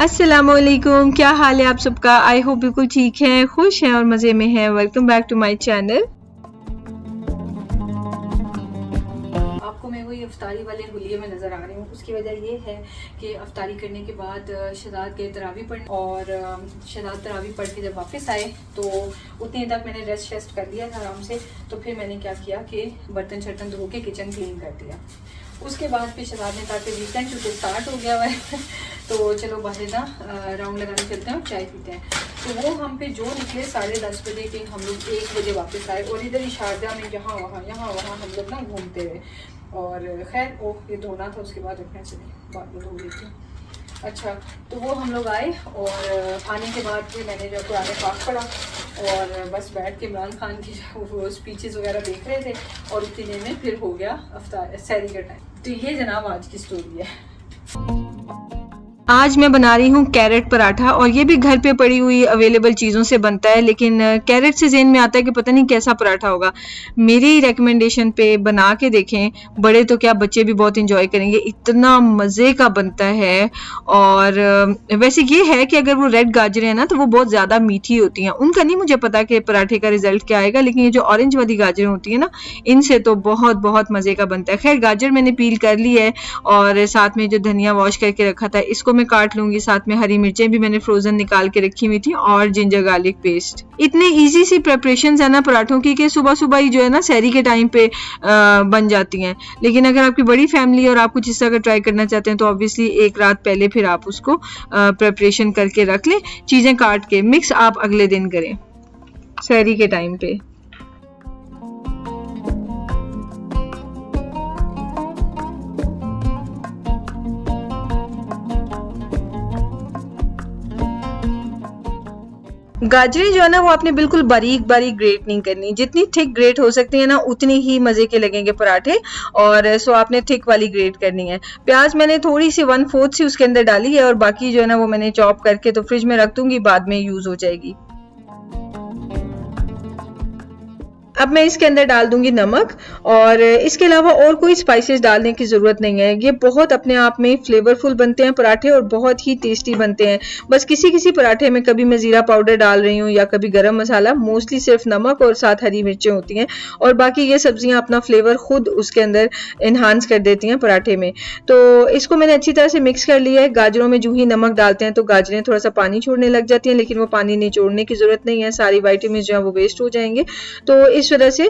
अस्सलामुअलैकुम, क्या हाल है आप सबका। आई होप बिल्कुल ठीक हैं, खुश हैं और मज़े में हैं। Welcome back to my channel. आपको मैं वही अफ्तारी वाले हुलिये में नज़र आ रही हूँ। उसकी वजह ये है कि अफ्तारी करने के बाद शहजाद के तरावी पढ़ और शहजाद तरावी पढ़ के जब वापस आए तो उतनी तक मैंने रेस्ट कर लिया था आराम से। तो फिर मैंने क्या किया कि बर्तन शर्तन धो के किचन क्लीन कर दिया। उसके बाद फिर शहजाद ने कहा कि वीकेंड क्योंकि स्टार्ट हो गया हुआ है तो चलो बाहर ना राउंड लगाने चलते हैं और चाय पीते हैं। तो वो हम फिर जो निकले 10:30 बजे के, हम लोग 1 बजे वापस आए और इधर ही शारजा में यहाँ वहाँ हम लोग ना घूमते रहे। और खैर ओह ये धोना था, उसके बाद रखना चले बाद में धो लेती हूँ। अच्छा, तो वो हम लोग आए और आने के बाद फिर मैंने जो कुरान पाक पढ़ा और बस बैठ के इमरान खान की वो स्पीचेस वगैरह देख रहे थे और उतनी देर में फिर हो गया सहरी का टाइम। तो ये जनाब आज की स्टोरी है। आज मैं बना रही हूँ कैरेट पराठा और ये भी घर पे पड़ी हुई अवेलेबल चीज़ों से बनता है, लेकिन कैरेट से ज़हन में आता है कि पता नहीं कैसा पराठा होगा। मेरी रेकमेंडेशन पे बना के देखें, बड़े तो क्या बच्चे भी बहुत इंजॉय करेंगे, इतना मज़े का बनता है। और वैसे ये है कि अगर वो रेड गाजरें हैं ना तो वो बहुत ज़्यादा मीठी होती हैं। उनका नहीं मुझे पता कि पराठे का रिजल्ट क्या आएगा, लेकिन ये जो ऑरेंज वाली गाजरें होती हैं ना, इनसे तो बहुत बहुत मज़े का बनता है। खैर गाजर मैंने पील कर ली है और साथ में जो धनिया वॉश करके रखा था इसको मैं काट लूंगी। साथ में हरी मिर्चें भी मैंने फ्रोजन निकाल के रखी हुई थी और जिंजर गार्लिक पेस्ट। इतने इजी सी प्रिपरेशंस है ना पराठों की कि सुबह सुबह ही जो है ना सहरी के टाइम पे बन जाती हैं। लेकिन अगर आपकी बड़ी फैमिली और आप कुछ इस तरह का ट्राई करना चाहते हैं तो ऑब्वियसली एक रात पहले फिर आप उसको प्रिपरेशन करके रख लें। चीजें काट के मिक्स आप अगले दिन करें सहरी के टाइम पे। गाजरें जो है ना वो आपने बिल्कुल बारीक बारीक ग्रेट नहीं करनी, जितनी थिक ग्रेट हो सकती है ना उतनी ही मजे के लगेंगे पराठे। और सो आपने थिक वाली ग्रेट करनी है। प्याज मैंने थोड़ी सी 1/4 सी उसके अंदर डाली है और बाकी जो है ना वो मैंने चॉप करके तो फ्रिज में रख दूंगी, बाद में यूज हो जाएगी। अब मैं इसके अंदर डाल दूंगी नमक और इसके अलावा और कोई स्पाइसेस डालने की ज़रूरत नहीं है। ये बहुत अपने आप में फ्लेवरफुल बनते हैं पराठे और बहुत ही टेस्टी बनते हैं। बस किसी किसी पराठे में कभी मैं ज़ीरा पाउडर डाल रही हूँ या कभी गरम मसाला, मोस्टली सिर्फ नमक और साथ हरी मिर्चें होती हैं और बाकी ये सब्जियाँ अपना फ्लेवर खुद उसके अंदर इन्हांस कर देती हैं पराठे में। तो इसको मैंने अच्छी तरह से मिक्स कर लिया है। गाजरों में जो ही नमक डालते हैं तो गाजरें थोड़ा सा पानी छोड़ने लग जाती हैं, लेकिन वो पानी नहीं छोड़ने की ज़रूरत नहीं है, सारी वाइटामिन जो है वो वेस्ट हो जाएंगे। तो इस वजह से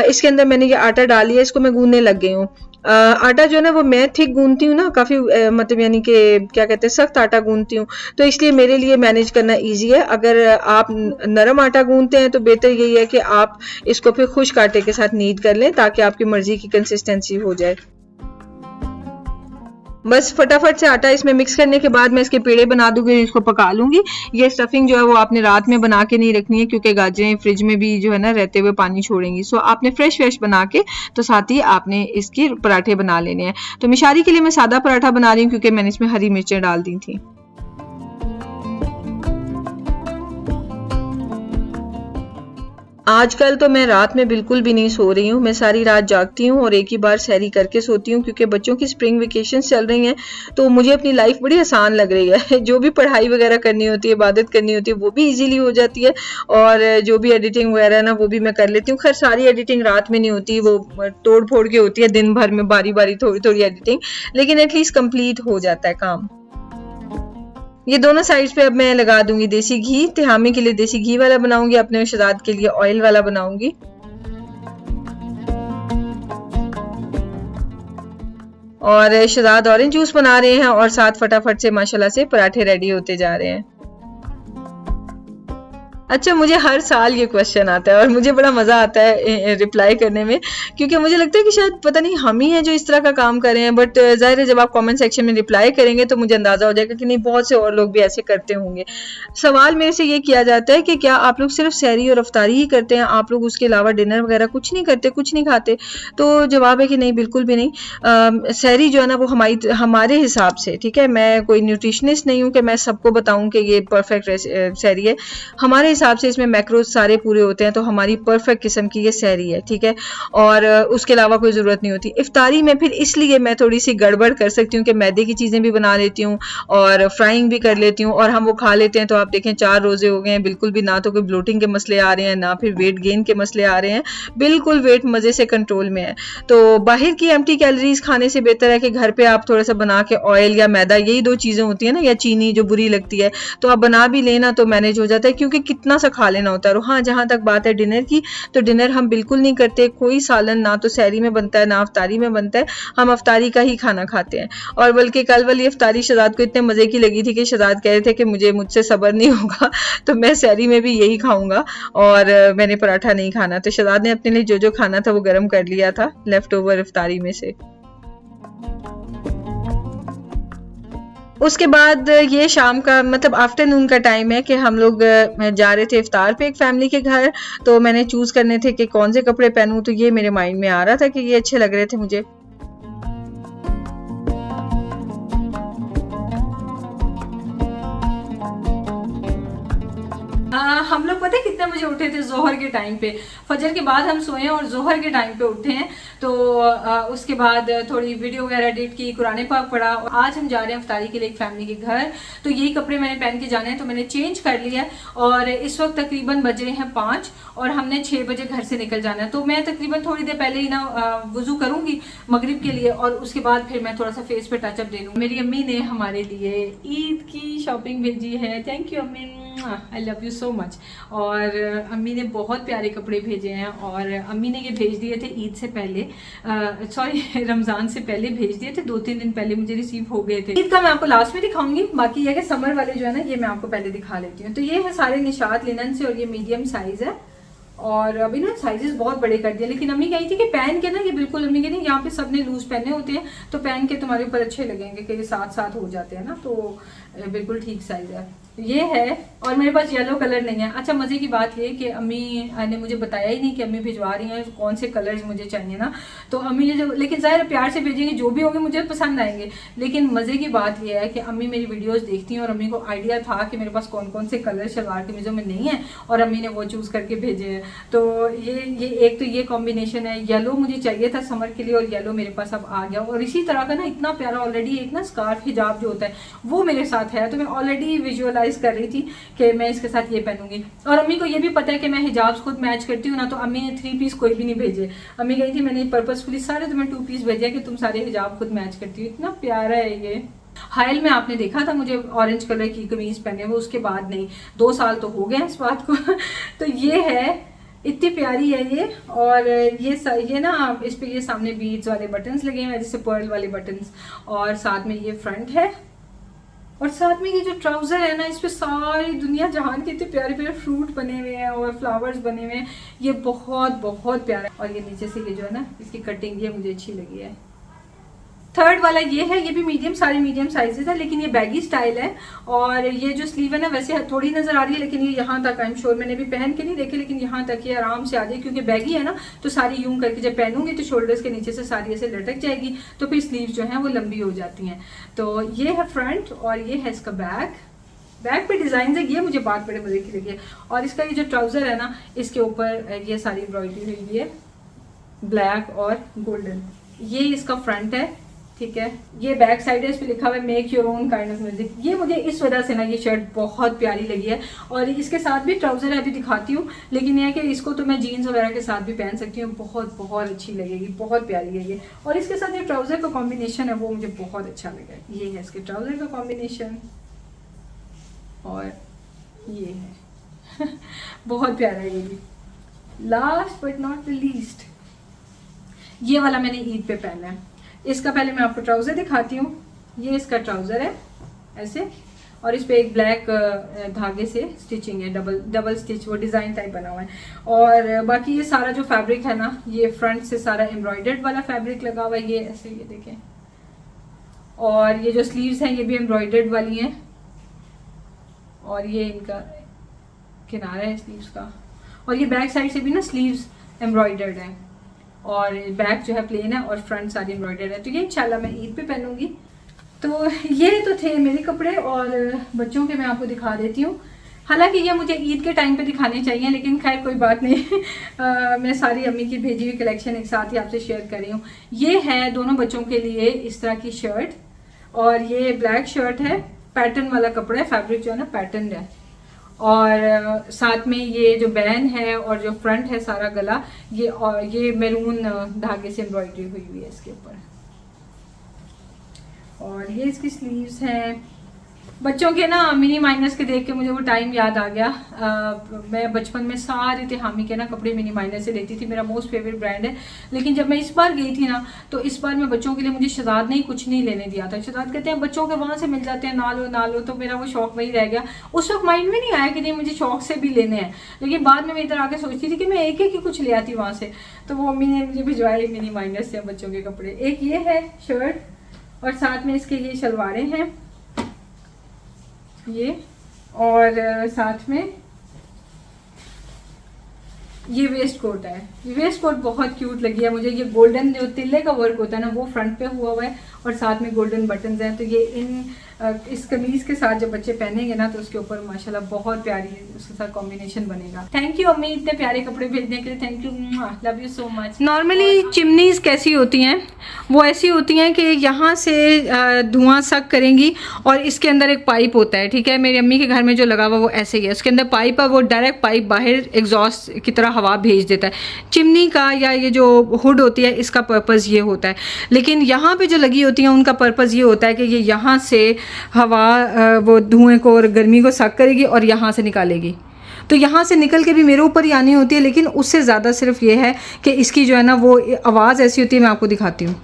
इसके अंदर मैंने ये आटा डाल लिया, इसको मैं गूंदने लग गई हूँ। आटा जो है ना वो मैं थिक गूंदती हूँ ना, काफ़ी मतलब यानी कि क्या कहते हैं सख्त आटा गूंदती हूँ, तो इसलिए मेरे लिए मैनेज करना इजी है। अगर आप नरम आटा गूंदते हैं तो बेहतर यही है कि आप इसको फिर खुश्क आटे के साथ नीड कर लें ताकि आपकी मर्जी की कंसिस्टेंसी हो जाए। बस फटाफट से आटा इसमें मिक्स करने के बाद मैं इसके पेड़े बना दूंगी, इसको पका लूंगी। ये स्टफिंग जो है वो आपने रात में बना के नहीं रखनी है क्योंकि गाजरें फ्रिज में भी जो है ना रहते हुए पानी छोड़ेंगी। सो आपने फ्रेश बना के तो साथ ही आपने इसके पराठे बना लेने हैं। तो मिशारी के लिए मैं सादा पराठा बना रही हूँ क्योंकि मैंने इसमें हरी मिर्चें डाल दी थी। आजकल तो मैं रात में बिल्कुल भी नहीं सो रही हूँ, मैं सारी रात जागती हूँ और एक ही बार सहरी करके सोती हूँ क्योंकि बच्चों की स्प्रिंग वेकेशंस चल रही हैं। तो मुझे अपनी लाइफ बड़ी आसान लग रही है। जो भी पढ़ाई वगैरह करनी होती है, इबादत करनी होती है, वो भी इजीली हो जाती है और जो भी एडिटिंग वगैरह ना वो भी मैं कर लेती हूँ। खैर सारी एडिटिंग रात में नहीं होती, वो तोड़ फोड़ के होती है दिन भर में, बारी बारी थोड़ी थोड़ी एडिटिंग, लेकिन एटलीस्ट कंप्लीट हो जाता है काम। ये दोनों साइड्स पे अब मैं लगा दूंगी देसी घी। तिहामी के लिए देसी घी वाला बनाऊंगी, अपने शहजाद के लिए ऑयल वाला बनाऊंगी। और शहजाद ऑरेंज जूस बना रहे हैं और साथ फटाफट से माशाल्लाह से पराठे रेडी होते जा रहे हैं। अच्छा, मुझे हर साल ये क्वेश्चन आता है और मुझे बड़ा मज़ा आता है रिप्लाई करने में, क्योंकि मुझे लगता है कि शायद पता नहीं हम ही हैं जो इस तरह का काम कर रहे हैं। बट ज़ाहिर है जब आप कमेंट सेक्शन में रिप्लाई करेंगे तो मुझे अंदाज़ा हो जाएगा कि नहीं बहुत से और लोग भी ऐसे करते होंगे। सवाल मेरे से ये किया जाता है कि क्या आप लोग सिर्फ सहरी और अफ्तारी ही करते हैं, आप लोग उसके अलावा डिनर वगैरह कुछ नहीं करते, कुछ नहीं खाते? तो जवाब है कि नहीं, बिल्कुल भी नहीं। सहरी जो है ना वो हमारे हिसाब से, ठीक है, मैं कोई न्यूट्रिशनिस्ट नहीं हूँ कि मैं सबको बताऊँ कि ये परफेक्ट सहरी है। हमारे हिसाब से इसमें मैक्रोज सारे पूरे होते हैं, तो हमारी परफेक्ट किस्म की ये सहरी है, ठीक है। और उसके अलावा कोई ज़रूरत नहीं होती इफ्तारी में। फिर इसलिए मैं थोड़ी सी गड़बड़ कर सकती हूँ कि मैदे की चीज़ें भी बना लेती हूँ और फ्राइंग भी कर लेती हूँ, और हम वो खा लेते हैं। तो आप देखें 4 रोज़े हो गए हैं, बिल्कुल भी ना तो कोई ब्लोटिंग के मसले आ रहे हैं, ना फिर वेट गेन के मसले आ रहे हैं, बिल्कुल वेट मज़े से कंट्रोल में है। तो बाहर की एम्प्टी कैलोरीज खाने से बेहतर है कि घर पे आप थोड़ा सा बना के, ऑयल या मैदा, यही 2 चीज़ें होती है ना, या चीनी जो बुरी लगती है, तो आप बना भी लेना तो मैनेज हो जाता है, क्योंकि कितना सा खा लेना होता है। और हाँ, जहाँ तक बात है डिनर की, तो डिनर हम बिल्कुल नहीं करते, कोई सालन ना तो सहरी में बनता है ना अफ्तारी में बनता है, हम अफ्तारी का ही खाना खाते हैं। और बल्कि कल वाली अफ्तारी शहजाद को इतने मज़े की लगी थी कि शहजाद कह रहे थे कि मुझसे सब्र नहीं होगा, तो मैं सहरी में भी यही खाऊंगा, और मैंने पराठा नहीं खाना। तो शहजाद ने अपने लिए जो जो खाना था वो गर्म कर लिया था लेफ्ट ओवर इफ्तारी में से। उसके बाद ये शाम का मतलब आफ्टरनून का टाइम है कि हम लोग जा रहे थे इफ्तार पे एक फैमिली के घर। तो मैंने चूज करने थे कि कौन से कपड़े पहनूं, तो ये मेरे माइंड में आ रहा था कि ये अच्छे लग रहे थे मुझे। हम लोग पता है कितने बजे उठे थे? जोहर के टाइम पे। फजर के बाद हम सोए और जोहर के टाइम पे उठे हैं। तो उसके बाद थोड़ी वीडियो वगैरह एडिट की, कुरान पाक पढ़ा। आज हम जा रहे हैं इफ्तारी के लिए एक फैमिली के घर। तो यही कपड़े मैंने पहन के जाने हैं, तो मैंने चेंज कर लिया है। और इस वक्त तकरीबन बज रहे हैं 5 और हमने 6 बजे घर से निकल जाना है। तो मैं तकरीबन थोड़ी देर पहले ही ना वजू करूंगी मगरिब के लिए, और उसके बाद फिर मैं थोड़ा सा फेस पे टचअप दे लूँगी। मेरी अम्मी ने हमारे लिए ईद की शॉपिंग भेजी है। थैंक यू अम्मी, I love you so much. और अम्मी ने बहुत प्यारे कपड़े भेजे हैं, और अम्मी ने ये भेज दिए थे ईद से पहले, सॉरी रमज़ान से पहले भेज दिए थे, 2-3 दिन पहले मुझे रिसीव हो गए थे। ईद का मैं आपको लास्ट में दिखाऊंगी, बाकी ये कि समर वाले जो है ना ये मैं आपको पहले दिखा लेती हूँ। तो ये है सारे निशात लिनन से, और ये मीडियम साइज है। और अभी ना साइजेस बहुत बड़े कर दिए, लेकिन अम्मी कही थी कि पहन के ना ये बिल्कुल, अम्मी कहती यहाँ पे सबने लूज पहने होते हैं तो पहन के तुम्हारे ऊपर अच्छे लगेंगे कि ये साथ साथ हो जाते हैं ना, तो बिल्कुल ठीक साइज है ये है। और मेरे पास येलो कलर नहीं है। अच्छा, मजे की बात ये कि अम्मी ने मुझे बताया ही नहीं कि अम्मी भिजवा रही हैं कौन से कलर्स मुझे चाहिए ना, तो अम्मी ने जो, लेकिन ज़ाहिर प्यार से भेजेंगे, जो भी होंगे मुझे पसंद आएंगे। लेकिन मजे की बात यह है कि अम्मी मेरी वीडियोस देखती हैं और अम्मी को आइडिया था कि मेरे पास कौन कौन से कलर शलवार कमीजों में नहीं है, और अम्मी ने वो चूज करके भेजे हैं। तो ये एक तो ये कॉम्बिनेशन है, येलो मुझे चाहिए था समर के लिए और येलो मेरे पास अब आ गया। और इसी तरह का ना इतना प्यारा ऑलरेडी एक ना स्कार्फ हिजाब जो होता है वो मेरे साथ है, तो मैं ऑलरेडी विजुअलाइज कर रही थी कि मैं इसके साथ ये पहनूंगी। और अम्मी को ये भी पता है कि मैं हिजाब्स खुद मैच करती हूँ ना, तो अम्मी ने 3 पीस कोई भी नहीं भेजे। अम्मी कही थी मैंने पर्पसफुली सारे तुम्हें 2 पीस भेजे कि तुम सारे हिजाब खुद मैच करती हो। इतना प्यारा है ये। हायल में आपने देखा था मुझे ऑरेंज कलर की कमीज पहने हुए, उसके बाद नहीं, 2 साल तो हो गए इस बात को। तो ये है, इतनी प्यारी है ये। और ये ना इस पे ये सामने बीड्स वाले बटन्स लगे हुए हैं, जैसे पर्ल वाले बटन्स, और साथ में ये फ्रंट है। और साथ में ये जो ट्राउजर है ना, इस पे सारी दुनिया जहान के इतने प्यारे प्यारे फ्रूट बने हुए हैं और फ्लावर्स बने हुए हैं। ये बहुत बहुत प्यारा है। और ये नीचे से ये जो है ना इसकी कटिंग, ये मुझे अच्छी लगी है। थर्ड वाला ये है, ये भी मीडियम, सारे मीडियम साइजेस है, लेकिन ये बैगी स्टाइल है। और ये जो स्लीव है ना वैसे थोड़ी नजर आ रही है, लेकिन ये यहाँ तक, आई एम श्योर मैंने भी पहन के नहीं देखे, लेकिन यहाँ तक ये आराम से आ जाए, क्योंकि बैगी है ना तो सारी यूं करके जब पहनूंगी तो शोल्डर्स के नीचे से सारी ऐसे लटक जाएगी, तो फिर स्लीव जो है वो लंबी हो जाती हैं। तो ये है फ्रंट, और ये है इसका बैक पे डिजाइन है, ये मुझे बात बड़े मजे की लगी है। और इसका ये जो ट्राउजर है ना, इसके ऊपर ये सारी एम्ब्रॉयडरी हुई है ब्लैक और गोल्डन। ये इसका फ्रंट है, ठीक है। ये बैक साइड है, इस पे लिखा हुआ है make your own kind of music. ये मुझे इस वजह से ना ये शर्ट बहुत प्यारी लगी है। और इसके साथ भी ट्राउजर है, अभी दिखाती हूँ, लेकिन ये है कि इसको तो मैं जीन्स वगैरह के साथ भी पहन सकती हूँ, बहुत बहुत अच्छी लगेगी, बहुत प्यारी है ये। और इसके साथ ये ट्राउजर का कॉम्बिनेशन है वो मुझे बहुत अच्छा लगा। ये है इसके ट्राउजर का कॉम्बिनेशन, और ये है बहुत प्यारा है ये भी। Last but not the least, ये वाला मैंने ईद पे पहना है। इसका पहले मैं आपको ट्राउजर दिखाती हूँ। ये इसका ट्राउजर है ऐसे, और इस पे एक ब्लैक धागे से स्टिचिंग है, डबल स्टिच, वो डिजाइन टाइप बना हुआ है। और बाकी ये सारा जो फैब्रिक है ना, ये फ्रंट से सारा एम्ब्रॉयडर्ड वाला फैब्रिक लगा हुआ है, ये ऐसे, ये देखें। और ये जो स्लीव्स हैं ये भी एम्ब्रॉयडर्ड वाली हैं, और ये इनका किनारा है स्लीव्स का। और ये बैक साइड से भी ना स्लीव्स एम्ब्रॉयडर्ड है, और बैक जो है प्लेन है और फ्रंट सारी एम्ब्रॉयडर्ड है। तो ये इंशाल्लाह मैं ईद पे पहनूंगी। तो ये तो थे मेरे कपड़े, और बच्चों के मैं आपको दिखा देती हूँ। हालांकि ये मुझे ईद के टाइम पे दिखाने चाहिए, लेकिन खैर कोई बात नहीं। मैं सारी अम्मी की भेजी हुई कलेक्शन एक साथ ही आपसे शेयर कर रही हूँ। ये है दोनों बच्चों के लिए इस तरह की शर्ट, और ये ब्लैक शर्ट है, पैटर्न वाला कपड़ा है, फैब्रिक जो है ना पैटर्न है, और साथ में ये जो बैन है और जो फ्रंट है सारा गला ये मैरून धागे से एम्ब्रॉयडरी हुई है इसके ऊपर, और ये इसकी स्लीव्स हैं। बच्चों के ना मिनी माइनस के देख के मुझे वो टाइम याद आ गया। मैं बचपन में सारे तिहामी के ना कपड़े मिनी माइनस से लेती थी, मेरा मोस्ट फेवरेट ब्रांड है। लेकिन जब मैं इस बार गई थी ना, तो इस बार मैं बच्चों के लिए, मुझे शहजाद ने ही कुछ नहीं लेने दिया था। शहजाद कहते हैं बच्चों के वहाँ से मिल जाते हैं, ना लो, तो मेरा वो शौक वही रह गया। उस वक्त माइंड में नहीं आया कि नहीं मुझे शौक से भी लेने हैं, लेकिन बाद में मैं इधर आके सोचती थी कि मैं एक ही कुछ ले आती वहाँ से। तो वो मम्मी ने मुझे भिजवाए मिनी माइनस से बच्चों के कपड़े। एक ये है शर्ट, और साथ में इसके ये शलवारें हैं ये, और साथ में ये वेस्ट कोट है। ये वेस्ट कोट बहुत क्यूट लगी है मुझे। ये गोल्डन जो तिल्ले का वर्क होता है ना, वो फ्रंट पे हुआ है, और साथ में गोल्डन बटन्स हैं। तो ये इस कमीज के साथ जब बच्चे पहनेंगे ना, तो उसके ऊपर माशाल्लाह बहुत प्यारी उसके साथ कॉम्बिनेशन बनेगा। थैंक यू अम्मी इतने प्यारे कपड़े भेजने के लिए, thank you, love you so much. Normally chimneys कैसी होती हैं, वो ऐसी होती हैं कि यहाँ से धुआं सक करेंगी, और इसके अंदर एक पाइप होता है, ठीक है। मेरी अम्मी के घर में जो लगा हुआ वो ऐसे ही है, उसके अंदर पाइप है, वो डायरेक्ट पाइप बाहर एग्जॉस्ट की तरह हवा भेज देता है। चिमनी का या ये जो हुड होती है, इसका पर्पज़ ये होता है। लेकिन यहाँ पे जो लगी होती हैं उनका पर्पज़ ये होता है कि ये यहाँ से हवा वो धुएं को और गर्मी को सक करेगी और यहाँ से निकालेगी। तो यहाँ से निकल के भी मेरे ऊपर ही आनी होती है, लेकिन उससे ज़्यादा सिर्फ ये है कि इसकी जो है ना वो आवाज़ ऐसी होती है, मैं आपको दिखाती हूँ।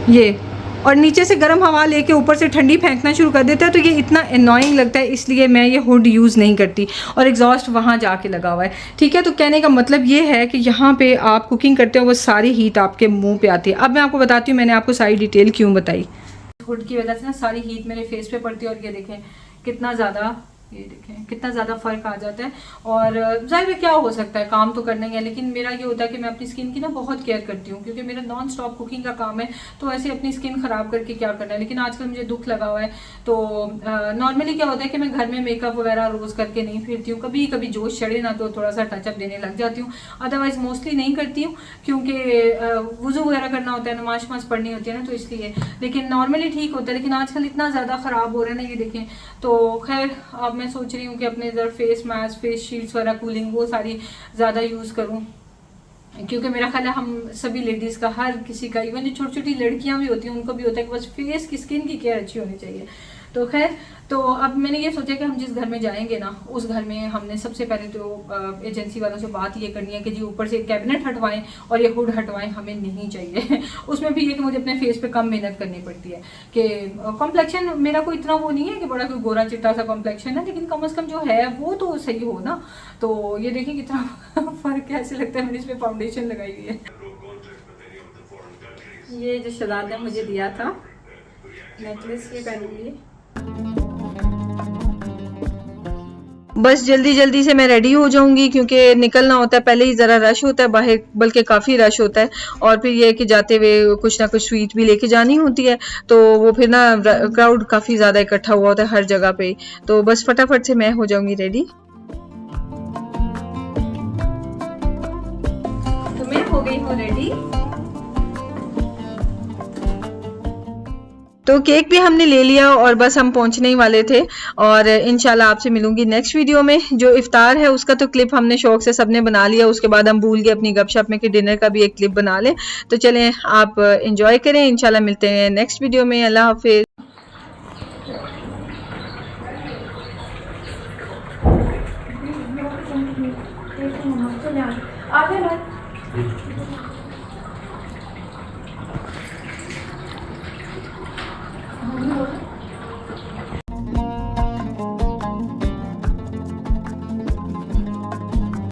ये, और नीचे से गर्म हवा लेके ऊपर से ठंडी फेंकना शुरू कर देता है। तो ये इतना एनॉइंग लगता है, इसलिए मैं ये हुड यूज़ नहीं करती, और एग्जॉस्ट वहाँ जाके लगा हुआ है, ठीक है। तो कहने का मतलब ये है कि यहाँ पे आप कुकिंग करते हो, वो सारी हीट आपके मुंह पे आती है। अब मैं आपको बताती हूँ मैंने आपको सारी डिटेल क्यों बताई। हुड की वजह से ना सारी हीट मेरे फेस पे पड़ती है, और ये देखें कितना ज़्यादा, ये देखें कितना ज़्यादा फ़र्क आ जाता है। और ज़ाहिर है क्या हो सकता है, काम तो करना ही है, लेकिन मेरा ये होता है कि मैं अपनी स्किन की ना बहुत केयर करती हूँ, क्योंकि मेरा नॉन स्टॉप कुकिंग का काम है। तो ऐसे अपनी स्किन ख़राब करके क्या करना है। लेकिन आजकल मुझे दुख लगा हुआ है, तो नॉर्मली क्या होता है कि मैं घर में मेकअप वगैरह रोज़ करके नहीं फिरती हूँ। कभी कभी जोश चढ़े ना तो थोड़ा सा टचअप देने लग जाती हूँ, अदरवाइज़ मोस्टली नहीं करती हूँ, क्योंकि वज़ू वगैरह करना होता है, नमाज वमाज पढ़नी होती है ना, तो इसलिए। लेकिन नॉर्मली ठीक होता है, लेकिन आजकल इतना ज़्यादा ख़राब हो रहा है ना, ये देखें। तो खैर अब मैं सोच रही हूँ कि अपने इधर फेस मास्क, फेस शीट्स वगैरह, कूलिंग, वो सारी ज़्यादा यूज़ करूँ, क्योंकि मेरा ख्याल है हम सभी लेडीज़ का, हर किसी का, इवन जो छोटी छोटी लड़कियाँ भी होती हैं उनको भी होता है कि बस फेस की स्किन की केयर अच्छी होनी चाहिए। तो खैर, तो अब मैंने ये सोचा कि हम जिस घर में जाएंगे ना, उस घर में हमने सबसे पहले तो एजेंसी वालों से बात ये करनी है कि जी ऊपर से कैबिनेट हटवाएं और ये हुड हटवाएं, हमें नहीं चाहिए। उसमें भी ये कि मुझे अपने फेस पे कम मेहनत करनी पड़ती है, कि कॉम्प्लेक्शन मेरा कोई इतना वो नहीं है कि बड़ा कोई गोरा चिट्टा सा कॉम्प्लेक्शन है, लेकिन कम अज़ कम जो है वो तो सही हो ना। तो ये देखिए कितना फ़र्क कैसे लगता है, मैंने इस पर फाउंडेशन लगाई हुई है। ये जो शहजाद ने मुझे दिया था नेकलेस, ये पहनूंगी। बस जल्दी जल्दी से मैं रेडी हो जाऊंगी, क्योंकि निकलना होता है, पहले ही ज़रा रश होता है बाहर, बल्कि काफ़ी रश होता है। और फिर ये कि जाते हुए कुछ ना कुछ स्वीट भी लेके जानी होती है, तो वो फिर ना क्राउड काफ़ी ज़्यादा इकट्ठा हुआ होता है हर जगह पे। तो बस फटाफट से मैं हो जाऊंगी रेडी। तो मैं हो गई हूँ रेडी। तो केक भी हमने ले लिया और बस हम पहुंचने ही वाले थे, और इंशाल्लाह आपसे मिलूंगी नेक्स्ट वीडियो में। जो इफ्तार है उसका तो क्लिप हमने शौक से सबने बना लिया, उसके बाद हम भूल गए अपनी गपशप में कि डिनर का भी एक क्लिप बना लें। तो चलें आप एंजॉय करें, इंशाल्लाह मिलते हैं नेक्स्ट वीडियो में। अल्लाह हाफिज।